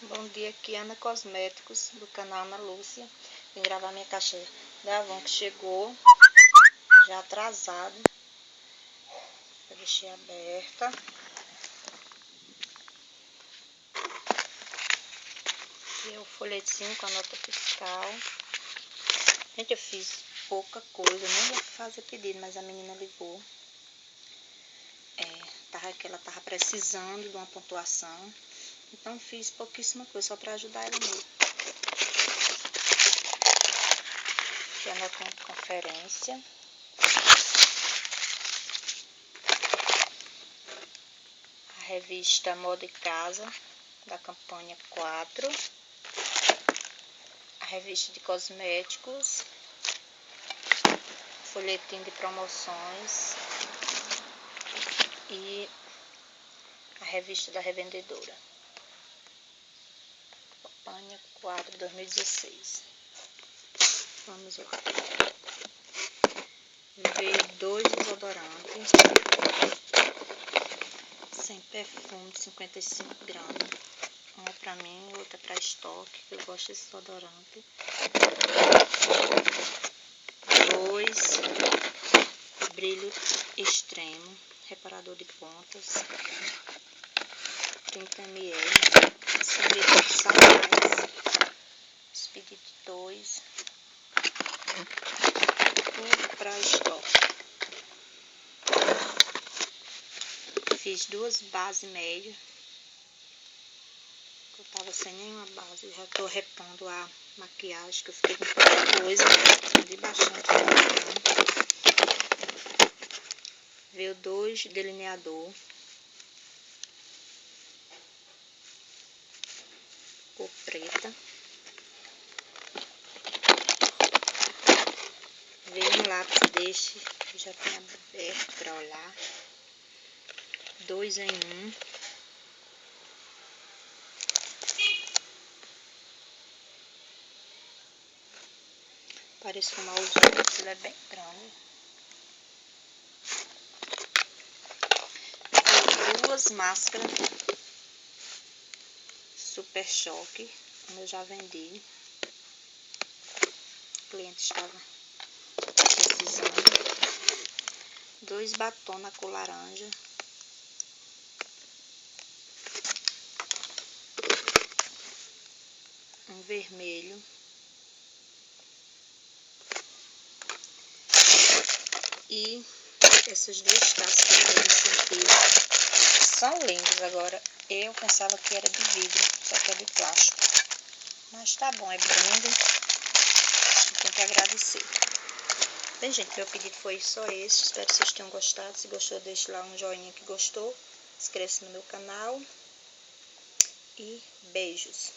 Bom dia, aqui Ana Cosméticos, do canal Ana Lúcia. Vim gravar minha caixa da Avon que chegou, já atrasada. Eu deixei aberta. Aqui é o folhetinho com a nota fiscal. Gente, eu fiz pouca coisa, nem ia fazer pedido, mas a menina ligou. Ela tava precisando de uma pontuação. Então fiz pouquíssima coisa, só para ajudar ela mesmo. Aqui a nota de conferência. A revista Moda e Casa, da campanha 4. A revista de cosméticos. Folhetim de promoções. E a revista da revendedora. Campanha 4, 2016. Vamos lá. Veio 2 desodorantes. Sem perfume, 55 gramas. Um é pra mim e outro é pra estoque, que eu gosto desse desodorante. 2 brilho extremo, reparador de pontas. 30 ml. Sorvete de sabores. Speed 2. Tudo pra estoque. Fiz 2 bases médias. Eu tava sem nenhuma base. Já tô repondo a maquiagem, que eu fiquei com pouca coisa. De bastante. Veio 2 delineador. Cor preta. Veio um lápis deste, que eu já tinha aberto para olhar. 2 em 1. Parece um malzinho, ele é bem grande. Veio 2 máscaras Super Choque, como eu já vendi. O cliente estava precisando. 2 batom na cor laranja. Um vermelho. E essas 2 taças que eu dei incentivo são lindas. Agora, eu pensava que era de vidro, só que é de plástico. Mas tá bom, é brinde. Tem que agradecer. Bem, gente, meu pedido foi só esse. Espero que vocês tenham gostado. Se gostou, deixe lá um joinha que gostou. Inscreva-se no meu canal. E beijos.